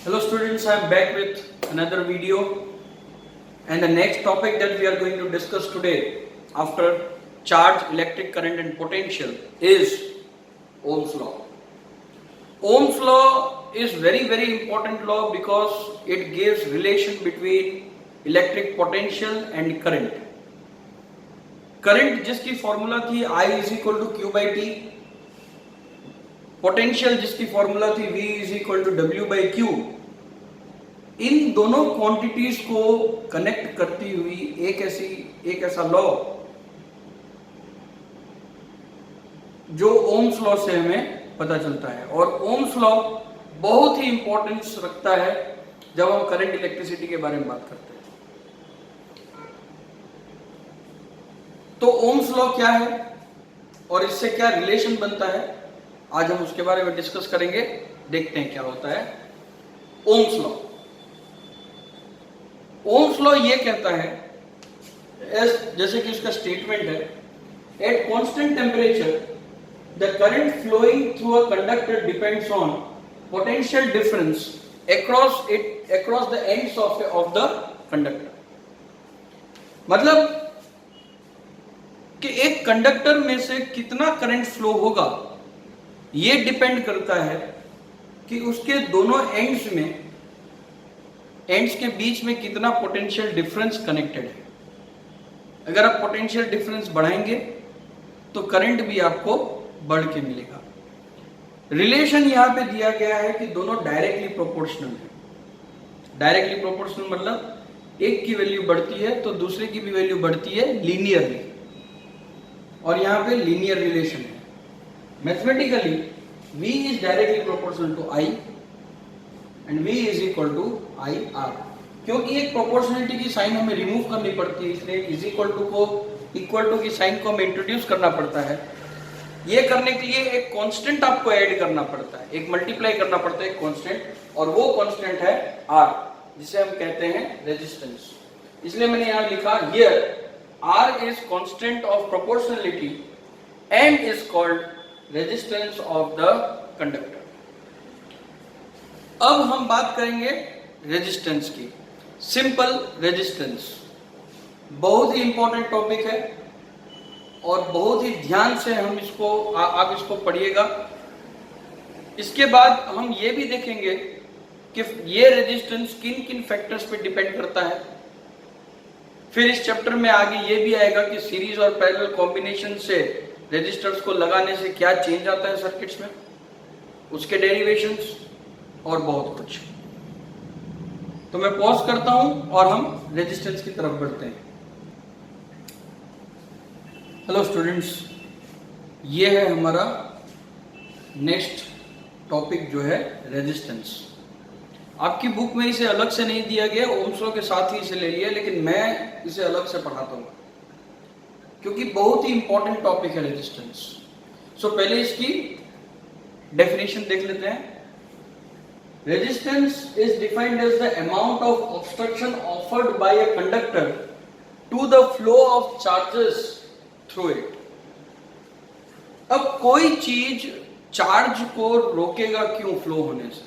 Hello students, I am back with another video, and the next topic that we are going to discuss today after charge, electric current and potential is Ohm's law. Ohm's law is very important law because it gives relation between electric potential and current. Current जिसकी formula थी I is equal to Q by T, potential जिसकी formula थी V is equal to W by Q, इन दोनों quantities को connect करती हुई एक ऐसा लॉ जो ओम्स लॉ से हमें पता चलता है। और ओम्स लॉ बहुत ही इंपॉर्टेंस रखता है जब हम करंट इलेक्ट्रिसिटी के बारे में बात करते हैं। तो ओम्स लॉ क्या है और इससे क्या रिलेशन बनता है, आज हम उसके बारे में डिस्कस करेंगे। देखते हैं क्या होता है ओम्स लॉ। ओम्स लॉ ये कहता है, जैसे कि उसका स्टेटमेंट है, at constant temperature the current flowing through a conductor depends on potential difference across the ends of the conductor. मतलब कि एक कंडक्टर में से कितना करंट फ्लो होगा ये डिपेंड करता है कि उसके दोनों एंड्स के बीच में कितना पोटेंशियल डिफरेंस कनेक्टेड है। अगर आप पोटेंशियल डिफरेंस बढ़ाएंगे तो करंट भी आपको बढ़ के मिलेगा। रिलेशन यहां पे दिया गया है कि दोनों डायरेक्टली प्रोपोर्शनल है। डायरेक्टली प्रोपोर्शनल मतलब एक की वैल्यू बढ़ती है तो दूसरे की भी वैल्यू बढ़ती है लीनियरली, और यहां पे लीनियर रिलेशन है। Mathematically V is directly proportional to I and V is equal to IR। क्योंकि एक प्रोपोर्शनलिटी की साइन हमें रिमूव करनी पड़ती है, इसलिए इज इक्वल टू की साइन को हमें इंट्रोड्यूस करना पड़ता है। ये करने के लिए एक कांस्टेंट आपको ऐड करना पड़ता है, एक मल्टीप्लाई करना पड़ता है एक कांस्टेंट, और वो कांस्टेंट है R, जिसे हम कहते हैं रेजिस्टेंस। इसलिए मैंने यहां लिखा here R is constant of proportionality and is called resistance of the conductor। अब हम बात करेंगे रेजिस्टेंस की। सिंपल रेजिस्टेंस बहुत ही इंपॉर्टेंट टॉपिक है और बहुत ही ध्यान से हम इसको आप इसको पढ़िएगा। इसके बाद हम ये भी देखेंगे कि ये रेजिस्टेंस किन किन फैक्टर्स पे डिपेंड करता है। फिर इस चैप्टर में आगे ये भी आएगा कि सीरीज और पैरेलल कॉम्बिनेशन से रेजिस्टर्स को लगाने से क्या चेंज आता है सर्किट्स में, उसके डेरिवेशंस और बहुत कुछ। तो मैं पॉज करता हूं और हम रेजिस्टेंस की तरफ बढ़ते हैं। हेलो स्टूडेंट्स, ये है हमारा नेक्स्ट टॉपिक जो है रेजिस्टेंस। आपकी बुक में इसे अलग से नहीं दिया गया, ओम्स लॉ के साथ ही इसे ले लिया, लेकिन मैं इसे अलग से पढ़ाता हूँ क्योंकि बहुत ही इंपॉर्टेंट टॉपिक है रेजिस्टेंस। सो पहले इसकी डेफिनेशन देख लेते हैं। Resistance is defined as the amount of obstruction offered by a conductor to the flow of charges through it. अब कोई चीज चार्ज को रोकेगा क्यों फ्लो होने से,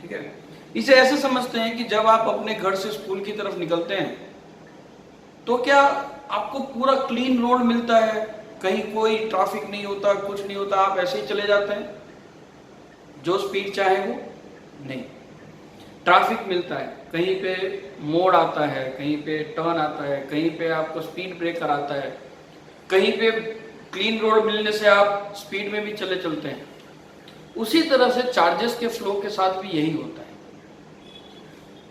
ठीक है। इसे ऐसे समझते हैं कि जब आप अपने घर से स्कूल की तरफ निकलते हैं तो क्या आपको पूरा क्लीन रोड मिलता है, कहीं कोई ट्रैफिक नहीं होता, कुछ नहीं होता, आप ऐसे ही चले जाते हैं जो स्पीड चाहे वो? नहीं, ट्रैफिक मिलता है, कहीं पे मोड़ आता है, कहीं पे टर्न आता है, कहीं पे आपको स्पीड ब्रेकर आता है, कहीं पे क्लीन रोड मिलने से आप स्पीड में भी चलते हैं। उसी तरह से चार्जेस के फ्लो के साथ भी यही होता है।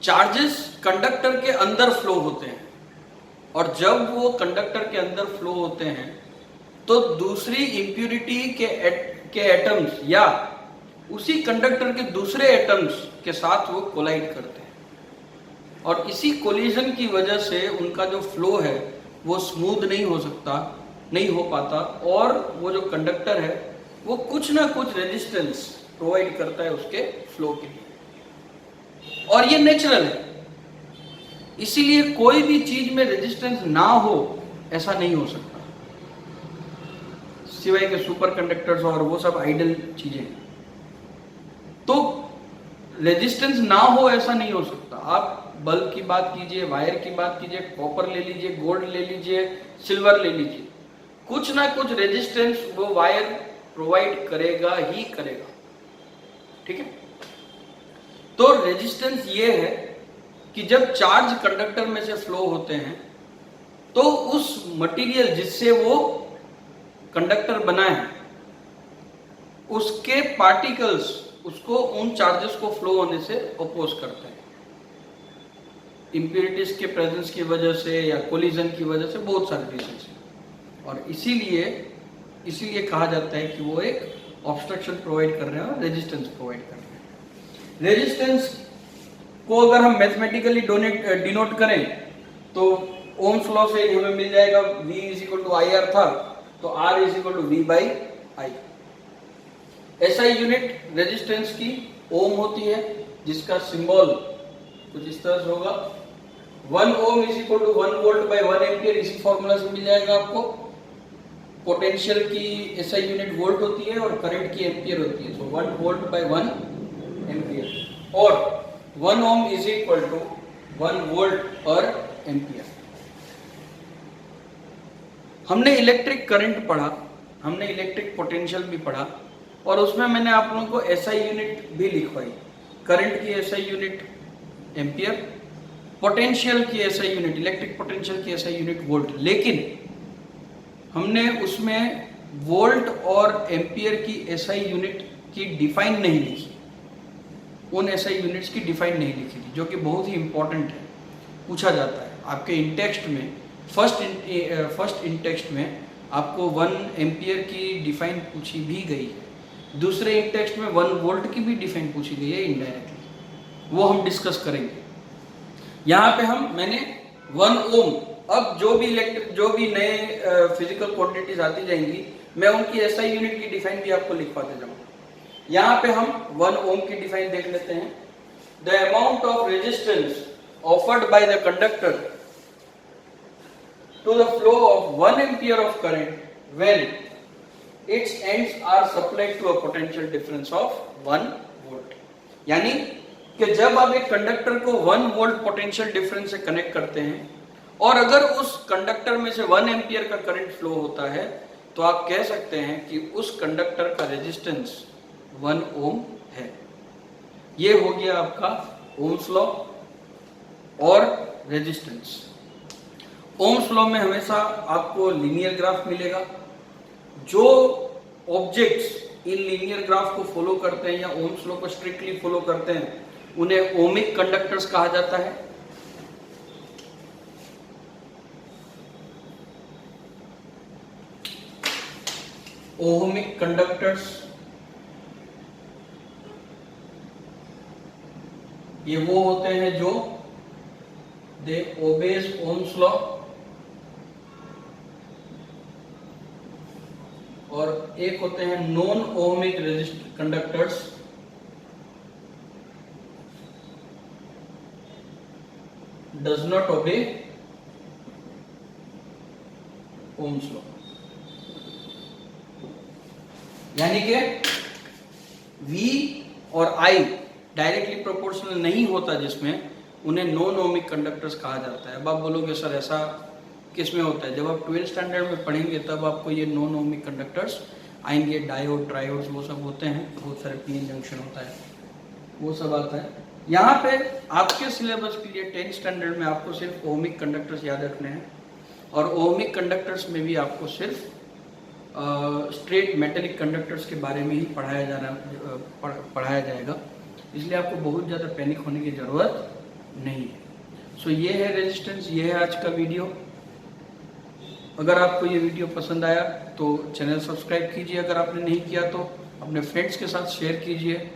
चार्जेस कंडक्टर के अंदर फ्लो होते हैं और जब वो कंडक्टर के अंदर फ्लो होते हैं तो दूसरी इंप्यूरिटी के एटम्स या उसी कंडक्टर के दूसरे एटम्स के साथ वो कोलाइड करते हैं, और इसी कोलिजन की वजह से उनका जो फ्लो है वो स्मूथ नहीं हो पाता, और वो जो कंडक्टर है वो कुछ ना कुछ रेजिस्टेंस प्रोवाइड करता है उसके फ्लो के लिए, और ये नेचुरल है। इसीलिए कोई भी चीज में रेजिस्टेंस ना हो ऐसा नहीं हो सकता, सिवाय के सुपर कंडक्टर्स और वो सब आइडल चीजें। तो रेजिस्टेंस ना हो ऐसा नहीं हो सकता। आप बल्ब की बात कीजिए, वायर की बात कीजिए, कॉपर ले लीजिए, गोल्ड ले लीजिए, सिल्वर ले लीजिए, कुछ ना कुछ रेजिस्टेंस वो वायर प्रोवाइड करेगा ही करेगा। ठीक है, तो रेजिस्टेंस ये है कि जब चार्ज कंडक्टर में से फ्लो होते हैं तो उस मटेरियल जिससे वो कंडक्टर बना है उसके पार्टिकल्स उसको उन चार्जेस को फ्लो होने से अपोज करते हैं। इंप्योरिटीज के प्रेजेंस की वजह से या कोलिजन की वजह से, बहुत सारे रीजन है, और इसीलिए कहा जाता है कि वो एक ऑब्स्ट्रक्शन प्रोवाइड कर रहे हैं और रेजिस्टेंस प्रोवाइड कर रहे हैं। रेजिस्टेंस को अगर हम मैथमेटिकली डिनोट करें तो ओम्स लॉ से हमें मिल जाएगा V = IR था, तो R = V/I। SI unit resistance की ओम होती है, जिसका सिंबल कुछ इस तरह से होगा। 1 ओम = 1 वोल्ट/1 एम्पियर, इसी फॉर्मूला से मिल जाएगा आपको। पोटेंशियल की SI यूनिट वोल्ट होती है और करंट की एम्पियर होती है, तो 1 वोल्ट/1 एम्पियर, और 1 ओम = 1 वोल्ट/एम्पियर। हमने इलेक्ट्रिक करंट पढ़ा, हमने इलेक्ट्रिक पोटेंशियल भी पढ़ा, और उसमें मैंने आप लोगों को SI यूनिट भी लिखवाई। करंट की SI यूनिट एम्पियर, पोटेंशियल की SI यूनिट, इलेक्ट्रिक पोटेंशियल की SI यूनिट वोल्ट। लेकिन हमने उसमें वोल्ट और एम्पियर की SI यूनिट की डिफाइन नहीं लिखी, उन SI यूनिट्स की डिफाइन नहीं लिखी थी, जो कि बहुत ही इंपॉर्टेंट है, पूछा जाता है आपके इन टेक्स्ट में। फर्स्ट इन टेक्स्ट में आपको 1 एम्पियर की डिफाइन पूछी भी गई है, दूसरे इन टेक्स्ट में 1 वोल्ट की भी डिफाइन पूछी गई है इनडायरेक्टली, वो हम डिस्कस करेंगे। यहाँ पे मैंने 1 ओम, अब जो भी नए फिजिकल क्वांटिटीज आती जाएंगी, मैं उनकी SI यूनिट की डिफाइन भी आपको लिखवाते जाऊंगा। यहाँ पे हम 1 ओम की डिफाइन देख लेते हैं। The amount of resistance offered by the conductor to the flow of 1 ampere of current when its ends are supplied to a potential difference of 1 volt। यानी कि जब आप एक कंडक्टर को 1 वोल्ट पोटेंशियल डिफरेंस से कनेक्ट करते हैं और अगर उस कंडक्टर में से 1 एम्पियर का करंट फ्लो होता है, तो आप कह सकते हैं कि उस कंडक्टर का रेजिस्टेंस 1 ओम है। ये हो गया आपका ओम्स लॉ और रेजिस्टेंस। ओम्स लॉ में हमेशा आपको लीनियर ग्राफ मिलेगा। जो ऑब्जेक्ट्स इन लीनियर ग्राफ को फॉलो करते हैं या ओम्स लॉ को स्ट्रिक्टली फॉलो करते हैं, उन्हें ओमिक कंडक्टर्स कहा जाता है। ओमिक कंडक्टर्स ये वो होते हैं जो दे ओबेज ओम्स लॉ, और एक होते हैं non ohmic conductors, does not obey Ohm's law. यानी कि V और I डायरेक्टली प्रोपोर्शनल नहीं होता, जिसमें उन्हें नॉन ओमिक कंडक्टर्स कहा जाता है। अब आप बोलोगे सर ऐसा किस में होता है? जब आप 12th स्टैंडर्ड में पढ़ेंगे तब आपको ये नॉन ओमिक कंडक्टर्स आएंगे, डायोड, ट्रायोड्स, वो सब होते हैं, बहुत सारे पीएन जंक्शन होता है, वो सब आता है। यहाँ पे आपके सिलेबस के लिए 10th स्टैंडर्ड में आपको सिर्फ ओमिक कंडक्टर्स याद रखने हैं, और ओमिक कंडक्टर्स में भी आपको सिर्फ स्ट्रेट मेटेलिक कंडक्टर्स के बारे में ही पढ़ाया जाएगा, इसलिए आपको बहुत ज़्यादा पैनिक होने की ज़रूरत नहीं है। सो ये है रेजिस्टेंस, ये है आज का वीडियो। अगर आपको ये वीडियो पसंद आया तो चैनल सब्सक्राइब कीजिए, अगर आपने नहीं किया तो अपने फ्रेंड्स के साथ शेयर कीजिए,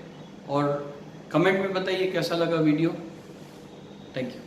और कमेंट में बताइए कैसा लगा वीडियो। Thank you.